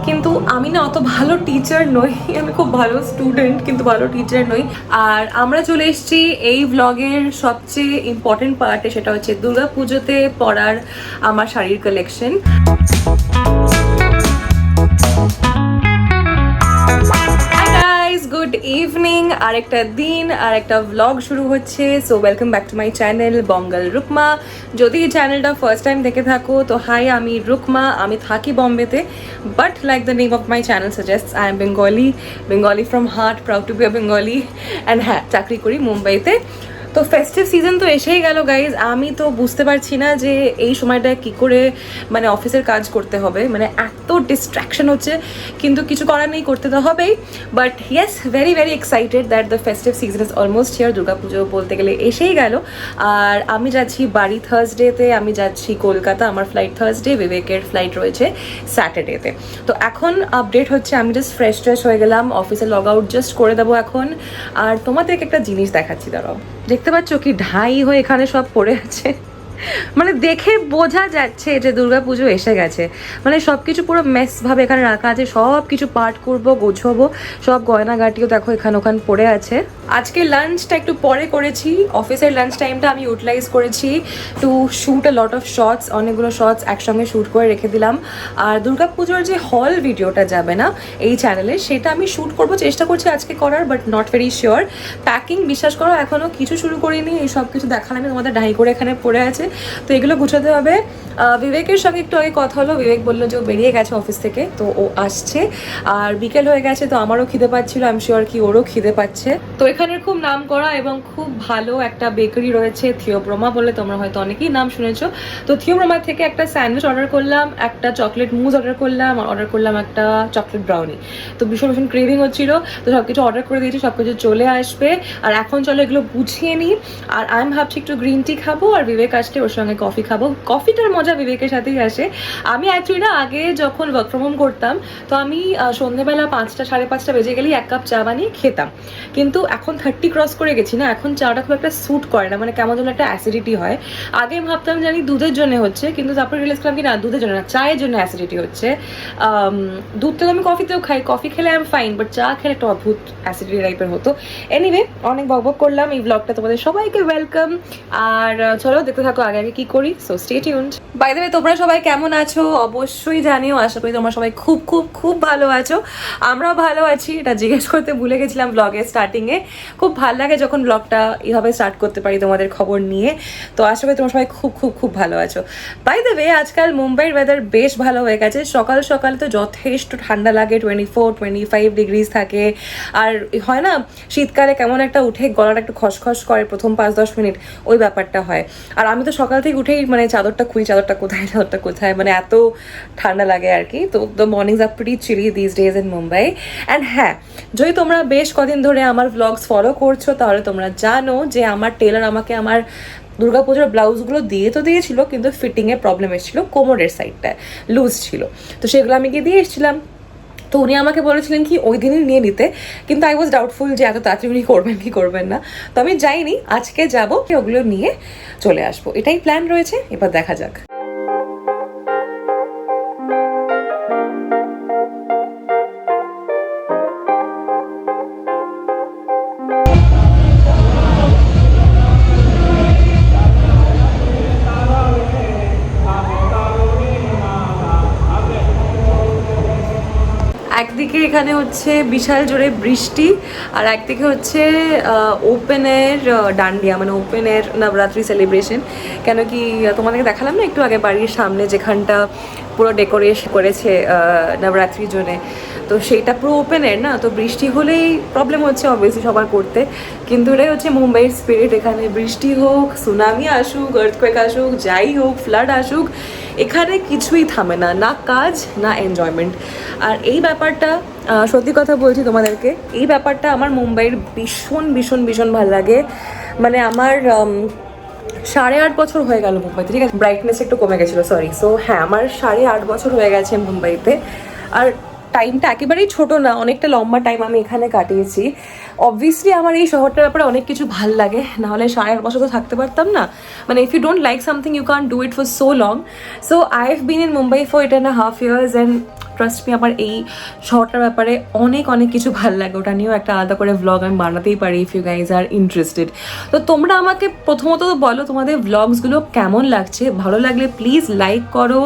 কিন্তু আমি না অত ভালো টিচার নই, আমি খুব ভালো স্টুডেন্ট কিন্তু ভালো টিচার নই। আর আমরা চলে এসেছি এই ব্লগের সবচেয়ে ইম্পর্টেন্ট পার্টে, সেটা হচ্ছে দুর্গাপুজোতে পরার আমার শাড়ির কালেকশন। গুড ইভিনিং, আরেকটা দিন আর একটা ব্লগ শুরু হচ্ছে। So welcome back to my channel Bangal Rukma. যদি এই চ্যানেলটা ফার্স্ট টাইম দেখে থাকো তো হাই, আমি রুকমা, আমি থাকি বম্বেতে, but like the name of my channel suggests I am Bengali from heart, proud to be a Bengali. And হ্যাঁ, চাকরি করি মুম্বাইতে। তো ফেস্টিভ সিজন তো এসেই গেল গাইজ, আমি তো বুঝতে পারছি না যে এই সময়টা কি করে মানে অফিসের কাজ করতে হবে, মানে এত ডিস্ট্র্যাকশন হচ্ছে, কিন্তু কিছু করার নেই, করতে তো হবেই। But yes, very very excited that the festive season is almost here. Durga Puja বলতে গেলে এসেই গেল। আর আমি যাচ্ছি বাড়ি থার্সডেতে, আমি যাচ্ছি কলকাতা, আমার ফ্লাইট থার্সডে, বিবেকের ফ্লাইট রয়েছে স্যাটারডেতে। তো এখন আপডেট হচ্ছে, আমি জাস্ট ফ্রেশ হয়ে গেলাম, অফিসে লগ আউট জাস্ট করে দেবো এখন। আর তোমাদেরকে একটা জিনিস দেখাচ্ছি, দাঁড়াও। দেখতে পাচ্ছ কি ঢাই হয়ে এখানে সব পড়ে আছে, মানে দেখে বোঝা যাচ্ছে যে দুর্গাপুজো এসে গেছে। মানে সব কিছু পুরো মেস ভাবে এখানে রাখা আছে, সব কিছু পার্ট করবো, গোছাবো, সব গয়নাগাটিও দেখো এখানে ওখানে পড়ে আছে। আজকে লাঞ্চটা একটু পরে করেছি, অফিসের লাঞ্চ টাইমটা আমি ইউটিলাইজ করেছি to shoot a lot of shorts, অনেকগুলো শর্টস একসঙ্গে শ্যুট করে রেখে দিলাম। আর দুর্গাপুজোর যে হল ভিডিওটা যাবে না এই চ্যানেলে, সেটা আমি শ্যুট করবো, চেষ্টা করছি আজকে করার, but not very sure. Packing বিশ্বাস করো এখনও কিছু শুরু করিনি, এই সব কিছু দেখালাম আমি তোমাদের, ঢাই করে এখানে পড়ে আছে, তো এগুলো গুছাতে হবে। বিবেকের সঙ্গে একটু আগে কথা হলো, বিবেক বললো যে ও বেরিয়ে গেছে অফিস থেকে, তো ও আসছে। আর বিকেল হয়ে গেছে, তো আমারও খিদে পাচ্ছিল, আই এম শিওর কি ওরও খিদে পাচ্ছে। তো এখানের খুব নাম করা এবং খুব ভালো একটা বেকারি রয়েছে থিওব্রমা বলে, তোমরা হয়তো অনেকেই নাম শুনেছো। তো থিওব্রমা থেকে একটা স্যান্ডউইচ অর্ডার করলাম, একটা চকলেট মুজ অর্ডার করলাম একটা চকলেট ব্রাউনি। তো ভীষণ ক্রেভিং হচ্ছিল, তো সব কিছু অর্ডার করে দিয়েছি, সব কিছু চলে আসবে। আর এখন চলো এগুলো গুছিয়ে নিই। আর আমি ভাবছি একটু গ্রিন টি খাবো, আর বিবেক আসলে ওর সঙ্গে কফি খাবো। কফিটার মজা বিবেকের সাথেই আসে। আমি অ্যাকচুয়ালি না আগে যখন ওয়ার্ক ফ্রম হোম করতাম, তো আমি সন্ধ্যেবেলা 5টা সাড়ে 5টা বেজে গেলেই 1 কাপ চা বানিয়ে খেতাম। কিন্তু এখন 30 ক্রস করে গেছি না, এখন চাটা খুব একটা স্যুট করে না, মানে কেমন যেন একটা অ্যাসিডিটি হয়। আগে ভাবতাম জানি দুধের জন্য হচ্ছে, কিন্তু তারপরে রিয়েলাইজ করলাম কি না, দুধের জন্য না, চায়ের জন্য অ্যাসিডিটি হচ্ছে। দুধ তো আমি কফিতেও খাই, কফি খেলে আই এম ফাইন, বাট চা খেলে একটা অদ্ভুত অ্যাসিডিটি টাইপের হতো। এনিওয়ে, অনেক বকবক করলাম, এই ব্লগটা তোমাদের সবাইকে ওয়েলকাম। আর চলো দেখতে থাকো আগে আগে কি করি। So stay tuned. By the way, তোমরা সবাই কেমন আছো অবশ্যই জানিও, আশা করি তোমরা সবাই খুব খুব খুব ভালো আছো। আমরাও ভালো আছি, এটা জিজ্ঞেস করতে ভুলে গেছিলাম ব্লগের স্টার্টিংয়ে। খুব ভালো লাগে যখন ব্লগটা এইভাবে স্টার্ট করতে পারি তোমাদের খবর নিয়ে। তো আশা করি তোমরা সবাই খুব খুব খুব ভালো আছো। বাই দ্য ওয়ে, আজকাল মুম্বাইয়ের ওয়েদার বেশ ভালো হয়ে গেছে। সকাল সকাল তো যথেষ্ট ঠান্ডা লাগে, 24-25 ডিগ্রিজ থাকে। আর হয় না শীতকালে কেমন একটা উঠে গলাটা একটু খসখস করে প্রথম 5-10 মিনিট, ওই ব্যাপারটা হয়। আর আমি তো সকাল থেকে উঠেই মানে চাদরটা চাদরটা কোথায়, মানে এত ঠান্ডা লাগে আর কি। তো the mornings are pretty chilly these days in Mumbai. And হ্যাঁ, যদি তোমরা বেশ কদিন ধরে আমার ব্লগস ফলো করছো, তাহলে তোমরা জানো যে আমার টেলার আমাকে আমার দুর্গাপুজোর ব্লাউজগুলো দিয়ে তো দিয়েছিল, কিন্তু ফিটিংয়ে প্রবলেম এসেছিলো, কোমরের সাইডটায় লুজ ছিল, তো সেগুলো আমি গিয়ে দিয়ে এসেছিলাম। তো উনি আমাকে বলেছিলেন কি ওই দিনই নিয়ে নিতে, কিন্তু আই ওয়াজ ডাউটফুল যে এত তাড়াতাড়ি উনি করবেন কি করবেন না। তো আমি যাইনি, আজকে যাবো, ওগুলো নিয়ে চলে আসবো, এটাই প্ল্যান রয়েছে, এবার দেখা যাক। একদিকে এখানে হচ্ছে বিশাল জোরে বৃষ্টি, আর একদিকে হচ্ছে ওপেনের ডান্ডিয়া, মানে ওপেনের নবরাত্রি সেলিব্রেশন। কেন কি তোমাদেরকে দেখালাম না একটু আগে বাড়ির সামনে যেখানটা পুরো ডেকোরেশন করেছে নবরাত্রির জন্যে, তো সেইটা পুরো ওপেনের না, তো বৃষ্টি হলেই প্রবলেম হচ্ছে অবভিয়াসলি সবার করতে। কিন্তু এটাই হচ্ছে মুম্বাইয়ের স্পিরিট, এখানে বৃষ্টি হোক, সুনামি আসুক, আর্থকোয়েক আসুক, যাই হোক, ফ্লাড আসুক, এখানে কিছুই থামে না, না কাজ না এনজয়মেন্ট। আর এই ব্যাপারটা সত্যি কথা বলছি তোমাদেরকে, এই ব্যাপারটা আমার মুম্বাইয়ের ভীষণ ভীষণ ভীষণ ভালো লাগে। মানে আমার 8.5 বছর হয়ে গেল মুম্বাইতে, ঠিক আছে, ব্রাইটনেস একটু কমে গেছিলো, সরি। সো হ্যাঁ, আমার 8.5 বছর হয়ে গেছে মুম্বাইতে। আর টাইমটা একেবারেই ছোট না, অনেকটা লম্বা টাইম আমি এখানে কাটিয়েছি। অবভিয়াসলি আমার এই শহরটার ব্যাপারে অনেক কিছু ভাল লাগে, নাহলে 8.5 বছর তো থাকতে পারতাম না। মানে if you don't like something you can do it for so long. So I have been in Mumbai for 8.5 years, and trust me, আমার এই শহরটার ব্যাপারে অনেক অনেক কিছু ভালো লাগে, ওটা নিয়েও একটা আলাদা করে ভ্লগ আমি বানাতেই পারি if you guys are interested. তো তোমরা আমাকে প্রথমত তো বলো তোমাদের ভ্লগসগুলো কেমন লাগছে, ভালো লাগলে প্লিজ লাইক করো,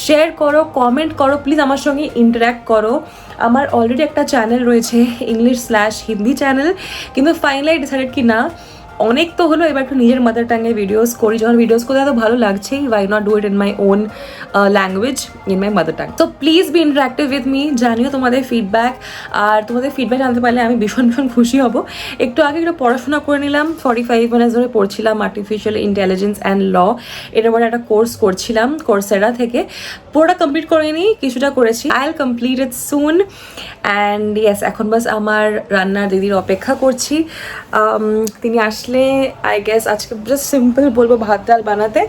শেয়ার করো, কমেন্ট করো, প্লিজ আমার সঙ্গে ইন্টারাক্ট করো। আমার অলরেডি একটা চ্যানেল রয়েছে ইংলিশ/হিন্দি চ্যানেল, কিন্তু ফাইনালি ডিসাইডেড কি না, অনেক তো হলো, এবার একটু নিজের মাদার টাঙ্গে ভিডিওস করি। যখন ভিডিওস করতে এত ভালো লাগছেই, why not do it in my own language, in my mother tongue. তো please be interactive with me, জানিও তোমাদের ফিডব্যাক, আর তোমাদের ফিডব্যাক জানতে পারলে আমি ভীষণ ভীষণ খুশি হব। একটু আগে একটু পড়াশোনা করে নিলাম, 45 মিনিটস ধরে পড়ছিলাম আর্টিফিশিয়াল ইন্টেলিজেন্স অ্যান্ড ল, এটার পরে একটা কোর্স করছিলাম কোর্সেরা থেকে, পুরোটা কমপ্লিট করে নিই, কিছুটা করেছি। I will complete it soon and yes, এখন বাস আমার রান্নার দিদির অপেক্ষা করছি। তিনি আসলে আই গেস আজকে জাস্ট সিম্পল বলবো ভাত ডাল বানাতে,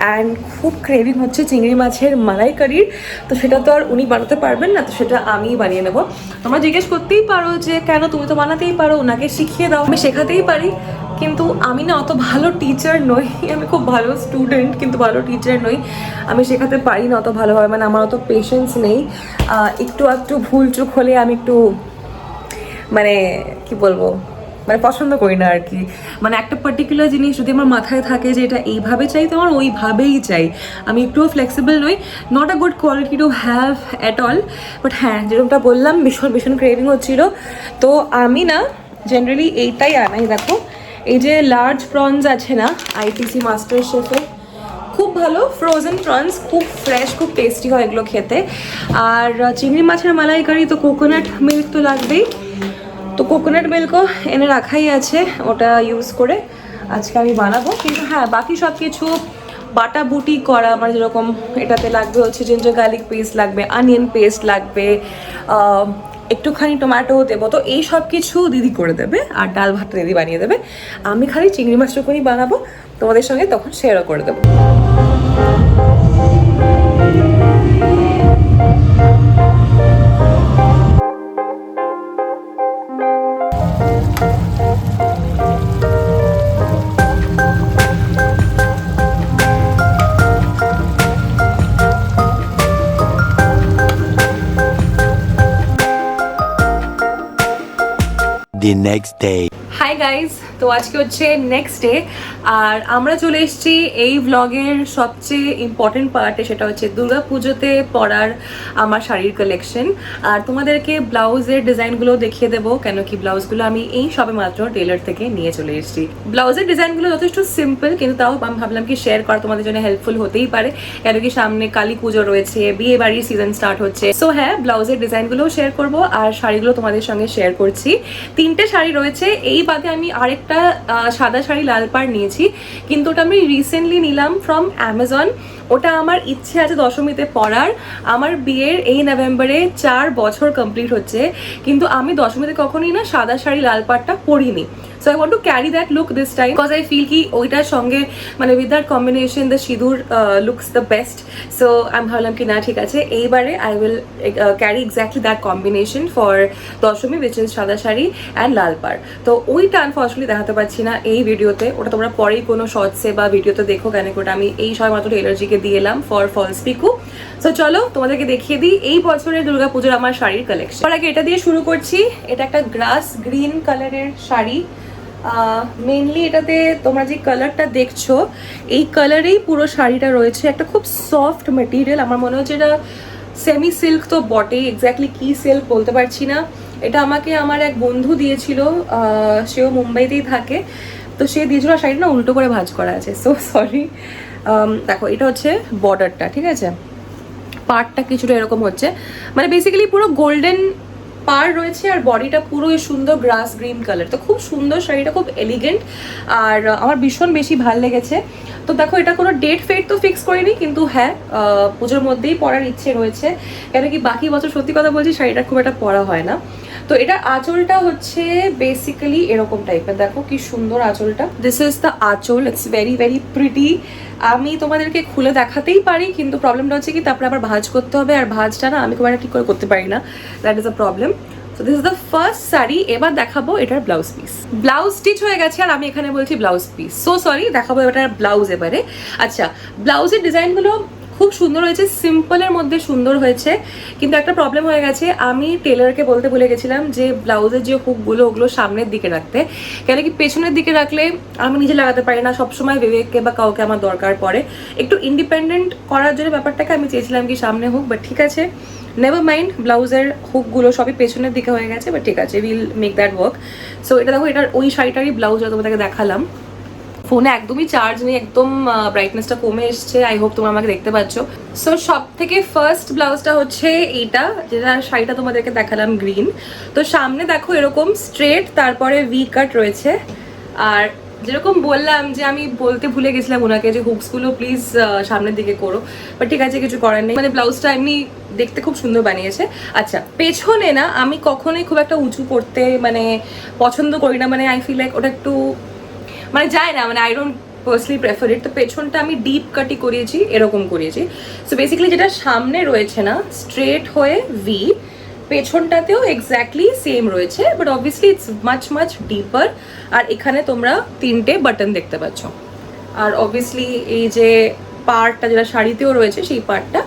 অ্যান্ড খুব ক্রেভিং হচ্ছে চিংড়ি মাছের মালাইকারির, তো সেটা তো আর উনি বানাতে পারবেন না, তো সেটা আমিই বানিয়ে নেবো। তোমরা জিজ্ঞেস করতেই পারো যে কেন, তুমি তো বানাতেই পারো, ওনাকে শিখিয়ে দাও। আমি শেখাতেই পারি, কিন্তু আমি না অত ভালো টিচার নই, আমি খুব ভালো স্টুডেন্ট কিন্তু ভালো টিচার নই, আমি শেখাতে পারি না অত ভালোভাবে, মানে আমার অত পেশেন্স নেই। একটু ভুল চুক হলে আমি একটু মানে কি বলবো, মানে পছন্দ করি না আর কি। মানে একটা পার্টিকুলার জিনিস যদি আমার মাথায় থাকে যে এটা এইভাবে চাই, তো আমার ওইভাবেই চাই, আমি একটুও ফ্লেক্সিবল নই। Not a good quality to have at all, but হ্যাঁ যেরকমটা বললাম ভীষণ ভীষণ ক্রেভিং হচ্ছিল, তো আমি না জেনারেলি এইটাই আনাই। দেখো এই যে লার্জ প্রনস আছে না আইটিসি মাস্টার শেফে, খুব ভালো ফ্রোজেন প্রনস, খুব ফ্রেশ, খুব টেস্টি হয় এগুলো খেতে। আর চিংড়ি মাছের মালাইকারি তো কোকোনাট মিল্ক তো লাগবেই, তো কোকোনাট মিল্কও এনে রাখাই আছে, ওটা ইউজ করে আজকে আমি বানাবো। কিন্তু হ্যাঁ বাকি সব কিছু বাটা বুটি করা, আমার যেরকম এটাতে লাগবে হচ্ছে জিঞ্জার গার্লিক পেস্ট লাগবে, অনিয়ন পেস্ট লাগবে, একটুখানি টমেটো দেবো, তো এই সব কিছু দিদি করে দেবে, আর ডাল ভাতটা দিদি বানিয়ে দেবে, আমি খালি চিংড়ি মাছটুকুনি বানাবো, তোমাদের সঙ্গে তখন শেয়ারও করে দেবো। The next day. Hi guys, তো আজকে হচ্ছে নেক্সট ডে, আর আমরা চলে এসেছি এই ভ্লগের সবচেয়ে ইম্পর্টেন্ট পার্টে, সেটা হচ্ছে দুর্গা পুজোতে পরার আমার শাড়ির কালেকশন। আর তোমাদেরকে ব্লাউজের ডিজাইনগুলো দেখিয়ে দেবো, কেন কি ব্লাউজগুলো আমি এই সবে মাত্র টেলার থেকে নিয়ে চলে এসেছি। ব্লাউজের ডিজাইনগুলো যথেষ্ট সিম্পল, কিন্তু তাও আমি ভাবলাম কি শেয়ার করা তোমাদের জন্য হেল্পফুল হতেই পারে, কেন কি সামনে কালী পুজো রয়েছে, বিয়ে বাড়ির সিজন স্টার্ট হচ্ছে। সো হ্যাঁ, ব্লাউজের ডিজাইনগুলোও শেয়ার করবো, আর শাড়িগুলো তোমাদের সঙ্গে শেয়ার করছি। 3টে শাড়ি রয়েছে, এই বাদে আমি আরেকটা সাদা শাড়ি লাল পাড় নিয়েছি, কিন্তু ওটা আমি রিসেন্টলি নিলাম ফ্রম অ্যামাজন। ওটা আমার ইচ্ছে আছে দশমীতে পরার, আমার বিয়ের এই নভেম্বরে 4 বছর কমপ্লিট হচ্ছে, কিন্তু আমি দশমীতে কখনোই না সাদা শাড়ি লাল পাড়টা পরিনি। So I want to carry that look this time because I feel ki ওইটার সঙ্গে মানে with that combination the সিঁদুর looks the best. So আমি ভাবলাম কি না ঠিক আছে, এইবারে I will carry exactly that combination for Dashami, which is সাদা শাড়ি and লাল পাড়। তো ওইটা আনফর্চুনেটলি দেখাতে পারছি না এই ভিডিওতে, ওটা তোমরা পরেই কোনো শর্টসে বা ভিডিওতে দেখো, কেন ওটা আমি এই সময় মাত্র টেলারজিকে দিয়ে এলাম ফর ফলস পিকু। সো চলো তোমাদেরকে দেখিয়ে দিই এই বছরের দুর্গাপুজোর আমার শাড়ির কালেকশন। তার আগে এটা দিয়ে শুরু করছি, এটা একটা গ্রাস গ্রিন কালারের শাড়ি। মেইনলি এটাতে তোমরা যে কালারটা দেখছো এই কালারেই পুরো শাড়িটা রয়েছে, একটা খুব সফট মেটেরিয়াল, আমার মনে হচ্ছে এটা সেমি সিল্ক তো বটেই, এক্স্যাক্টলি কি সিল্ক বলতে পারছি না। এটা আমাকে আমার এক বন্ধু দিয়েছিল, সেও মুম্বাইতেই থাকে, তো সে দিয়েছিল শাড়িটা না উল্টো করে ভাঁজ করা আছে, সো সরি। দেখো এটা হচ্ছে বর্ডারটা, ঠিক আছে, পার্টটা কিছুটা এরকম হচ্ছে, মানে বেসিক্যালি পুরো গোল্ডেন পার রয়েছে, আর বডিটা পুরো সুন্দর গ্রাস গ্রিন কালার, তো খুব সুন্দর শাড়িটা, খুব এলিগেন্ট, আর আমার ভীষণ বেশি ভাল লেগেছে। তো দেখো এটা কোনো ডেট ফেট তো ফিক্স করিনি, কিন্তু হ্যাঁ পুজোর মধ্যেই পরার ইচ্ছে রয়েছে, কেন কি বাকি বছর সত্যি কথা বলছি শাড়িটা খুব একটা পরা হয় না। তো এটার আঁচলটা হচ্ছে বেসিক্যালি এরকম টাইপের, দেখো কি সুন্দর আঁচলটা, দিস ইজ দ্য আঁচল, ইটস ভেরি ভেরি প্রিটি। আমি তোমাদেরকে খুলে দেখাতেই পারি, কিন্তু প্রবলেমটা হচ্ছে কি তারপরে আবার ভাঁজ করতে হবে, আর ভাঁজটা না আমি খুব একটা ঠিক করে করতে পারি না, that is a problem. So this is the first sari. এবার দেখাবো এটার ব্লাউজ পিস। ব্লাউজ স্টিচ হয়ে গেছে আর আমি এখানে বলছি ব্লাউজ পিস, সো সরি, দেখাবো এটার ব্লাউজ এবারে। আচ্ছা, ব্লাউজের ডিজাইনগুলো খুব সুন্দর হয়েছে, সিম্পলের মধ্যে সুন্দর হয়েছে। কিন্তু একটা প্রবলেম হয়ে গেছে, আমি টেলারকে বলতে ভুলে গেছিলাম যে ব্লাউজের যে হুকগুলো ওগুলো সামনের দিকে রাখতে, কেন কি পেছনের দিকে রাখলে আমি নিজে লাগাতে পারি না, সবসময় বিবেককে বা কাউকে আমার দরকার পড়ে। একটু ইন্ডিপেন্ডেন্ট করার জন্য ব্যাপারটাকে আমি চেয়েছিলাম কি সামনে হুক, বাট ঠিক আছে, নেভার মাইন্ড, ব্লাউজের হুকগুলো সবই পেছনের দিকে হয়ে গেছে, বাট ঠিক আছে, will make that work. So এটা দেখো, এটার ওই শাড়িটারই ব্লাউজ তোমাদেরকে দেখালাম। ফোনে একদমই চার্জ নেই, একদম ব্রাইটনেসটা কমে এসছে। আই হোপ তোমরা আমাকে দেখতে পাচ্ছ। সো সব থেকে ফার্স্ট ব্লাউজটা হচ্ছে এইটা, যেটা শাড়িটা তোমাদেরকে দেখালাম গ্রিন। তো সামনে দেখো এরকম স্ট্রেট, তারপরে ভি কাট রয়েছে। আর যেরকম বললাম যে আমি বলতে ভুলে গেছিলাম ওনাকে যে হুকসগুলো প্লিজ সামনের দিকে করো, বাট ঠিক আছে, কিছু করার নেই। মানে ব্লাউজটা এমনি দেখতে খুব সুন্দর বানিয়েছে। আচ্ছা, পেছনে না আমি কখনোই খুব একটা উঁচু করতে মানে পছন্দ করি না, মানে আই ফিল লাইক ওটা একটু মানে যায় না, মানে আই ডোন্ট পার্সনালি প্রেফার ইট। তো পেছনটা আমি ডিপ কাটি করিয়েছি, এরকম করিয়েছি। সো বেসিক্যালি যেটা সামনে রয়েছে না স্ট্রেট হয়ে ভি, পেছনটাতেও এক্স্যাক্টলি সেম রয়েছে, but obviously it's much much deeper. আর এখানে তোমরা 3টে বাটন দেখতে পাচ্ছ। আর অবভিয়াসলি এই যে পার্টটা যেটা শাড়িতেও রয়েছে সেই পার্টটা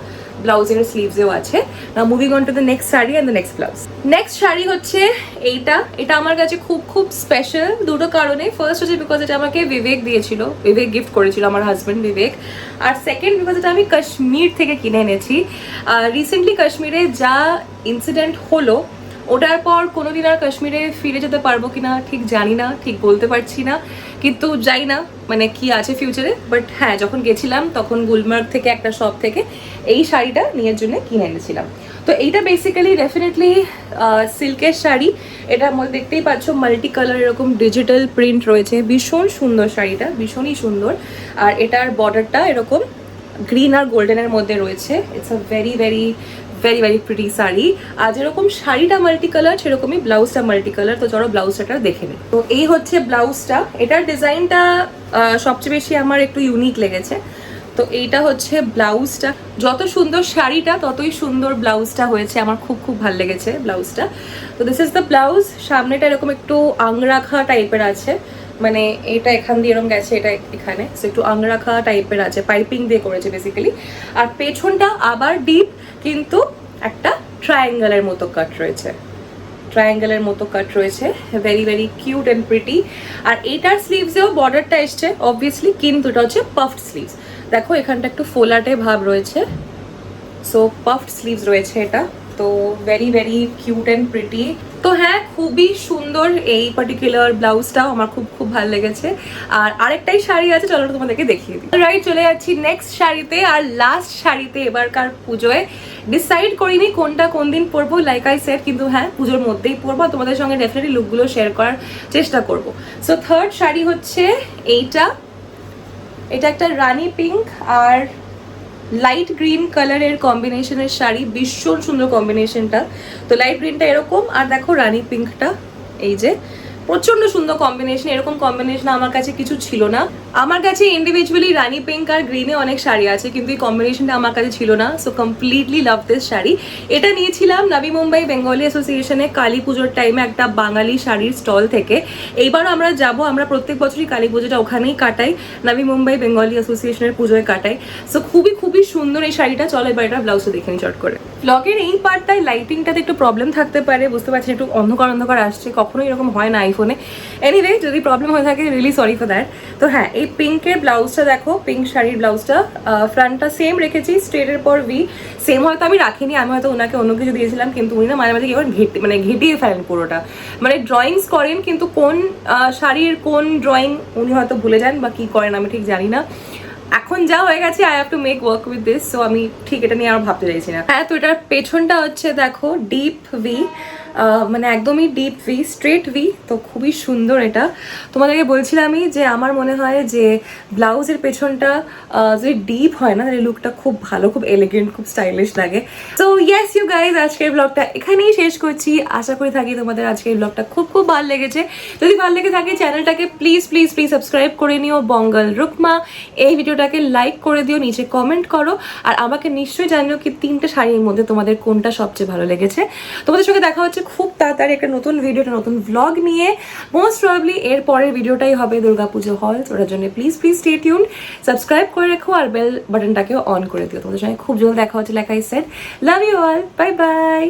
ব্লাউজের স্লিভসেও আছে। নাও moving on to the next sari and the next blouse. Next sari হচ্ছে এইটা। এটা আমার কাছে খুব খুব স্পেশাল দুটো কারণে। ফার্স্ট হচ্ছে বিকজ এটা আমাকে বিবেক দিয়েছিল, বিবেক গিফট করেছিল, আমার হাজব্যান্ড বিবেক। আর সেকেন্ড বিকজ এটা আমি কাশ্মীর থেকে কিনে এনেছি। রিসেন্টলি কাশ্মীরে যা ইনসিডেন্ট হলো, ওটার পর কোনোদিন আর কাশ্মীরে ফিরে যেতে পারবো কিনা ঠিক জানি না, ঠিক বলতে পারছি না। কিন্তু যাই না মানে কি আছে ফিউচারে, বাট হ্যাঁ যখন গেছিলাম তখন গুলমার্গ থেকে একটা শপ থেকে এই শাড়িটা নিয়ে জন্য কিনে এনেছিলাম। তো এইটা বেসিক্যালি ডেফিনেটলি সিল্কের শাড়ি। এটার মধ্যে দেখতেই পাচ্ছ মাল্টি কালার এরকম ডিজিটাল প্রিন্ট রয়েছে, ভীষণ সুন্দর শাড়িটা, ভীষণই সুন্দর। আর এটার বর্ডারটা এরকম গ্রিন আর গোল্ডেনের মধ্যে রয়েছে। It's a very very very very pretty sari. আর যেরকম শাড়িটা মাল্টি কালার সেরকমই ব্লাউজটা মাল্টি কালার। তো চলো ব্লাউজটা দেখে নিই। তো এই হচ্ছে ব্লাউজটা। এটার ডিজাইনটা সবচেয়ে বেশি আমার একটু ইউনিক লেগেছে। তো এইটা হচ্ছে ব্লাউজটা। যত সুন্দর শাড়িটা ততই সুন্দর ব্লাউজটা হয়েছে, আমার খুব খুব ভালো লেগেছে ব্লাউজটা। তো দিস ইজ দ্য ব্লাউজ। সামনেটা এরকম একটু আংরাখা টাইপের আছে, মানে এটা এখান দিয়ে এরকম গেছে, এটা এখানে একটু আংরাখা টাইপের আছে, পাইপিং দিয়ে করেছে বেসিক্যালি। আর পেছনটা আবার ডিপ, কিন্তু একটা ট্রায়াঙ্গেলের মতো কাট রয়েছে, ট্রায়াঙ্গেলের মতো কাট রয়েছে, very very cute and pretty. আর এইটার স্লিভসেও বর্ডারটা এসছে অবভিয়াসলি, কিন্তু এটা হচ্ছে পাফড স্লিভস। দেখো এখানটা একটু ফোলাটে ভাব রয়েছে, সো পাফড স্লিভস রয়েছে এটা। তো very very cute and pretty. তো হ্যাঁ, খুবই সুন্দর এই পার্টিকুলার ব্লাউজটাও আমার খুব খুব ভালো লেগেছে। আর আরেকটাই শাড়ি আছে, চলো তোমাদেরকে দেখিয়ে দিই। রাইট, চলে যাচ্ছি নেক্সট শাড়িতে আর লাস্ট শাড়িতে। এবারকার পুজোয় ডিসাইড করিনি কোনটা কোন দিন পরবো, লাইক আই সেড, কিন্তু হ্যাঁ পুজোর মধ্যেই পরবো। তোমাদের সঙ্গে ডেফিনেটলি লুকগুলো শেয়ার করার চেষ্টা করবো। সো থার্ড শাড়ি হচ্ছে এইটা। এটা একটা রানী পিঙ্ক আর লাইট গ্রিন কালারের কম্বিনেশনের শাড়ি, ভীষণ সুন্দর কম্বিনেশনটা। তো লাইট গ্রিনটা এরকম, আর দেখো রানী পিঙ্কটা, এই যে প্রচন্ড সুন্দর কম্বিনেশন। এরকম কম্বিনেশন আমার কাছে কিছু ছিল না। আমার কাছে ইন্ডিভিজুয়ালি রানী পিঙ্ক আর গ্রিনে অনেক শাড়ি আছে, কিন্তু এই কম্বিনেশনটা আমার কাছে ছিল না। So completely love this sari. এটা নিয়েছিলাম নাভি মুম্বাই বেঙ্গলি অ্যাসোসিয়েশনে কালী পুজোর টাইমে একটা বাঙালি শাড়ির স্টল থেকে। এইবারও আমরা যাব, আমরা প্রত্যেক বছরই কালী পুজোটা ওখানেই কাটাই, নাভি মুম্বাই বেঙ্গলি অ্যাসোসিয়েশনের পুজোয় কাটাই। সো খুবই খুবই সুন্দর এই শাড়িটা। চলো এবার এটা ব্লাউজটা দেখে নিই চট করে। ব্লগের এই পার্টটায় লাইটিংটাতে একটু প্রবলেম থাকতে পারে, বুঝতে পারছি একটু অন্ধকার অন্ধকার আসছে, কখনোই এরকম হয় না আইফোনে। এনিওয়ে, যদি প্রবলেম হয়ে থাকে রিয়েলি সরি ফর দ্যাট। তো হ্যাঁ, এই পিঙ্কের ব্লাউজটা দেখো, পিঙ্ক শাড়ির ব্লাউজটা, ফ্রন্টটা সেম রেখেছি, স্ট্রেটের পর ভি। সেম হয়তো আমি রাখিনি, আমি হয়তো ওনাকে অন্য কিছু দিয়েছিলাম, কিন্তু উনি না মাঝে মাঝে এবার ঘেটিয়ে ফেলেন পুরোটা, মানে ড্রয়িংস করেন কিন্তু কোন শাড়ির কোন ড্রয়িং উনি হয়তো ভুলে যান বা কি করেন আমি ঠিক জানি না। এখন যা হয়ে গেছে, I have to make work with this. So আমি ঠিক এটা নিয়ে আর ভাবতে চাইছি না। হ্যাঁ, তো এটার পেছনটা হচ্ছে দেখো ডিপ ভি, মানে একদমই ডিপ ভি, স্ট্রেট ভি। তো খুবই সুন্দর এটা। তোমাদেরকে বলছিলামই যে আমার মনে হয় যে ব্লাউজের পেছনটা যদি ডিপ হয় না, তাহলে লুকটা খুব ভালো, খুব এলিগেন্ট, খুব স্টাইলিশ লাগে। সো ইয়েস ইউ গাইজ, আজকের ব্লগটা এখানেই শেষ করছি। আশা করি থাকি তোমাদের আজকের ব্লগটা খুব খুব ভালো লেগেছে। যদি ভালো লেগে থাকে চ্যানেলটাকে প্লিজ প্লিজ প্লিজ সাবস্ক্রাইব করে নিও, বঙ্গাল রুকমা। এই ভিডিওটাকে লাইক করে দিও, নিচে কমেন্ট করো, আর আমাকে নিশ্চয়ই জানিও কি 3টে শাড়ির মধ্যে তোমাদের কোনটা সবচেয়ে ভালো লেগেছে। তোমাদের সঙ্গে দেখা হচ্ছে খুব তাড়াতাড়ি একটা নতুন ভিডিও, একটা নতুন ভ্লগ নিয়ে। মোস্ট প্রবাবলি এর পরের ভিডিওটাই হবে দুর্গাপুজো হল, ওটার জন্য প্লিজ স্টে টিউন, সাবস্ক্রাইব করে রেখো আর বেল বাটনটাকেও অন করে দিও। তোমাদের সঙ্গে খুব জলদি দেখা হচ্ছে, like I said, love you all, bye by.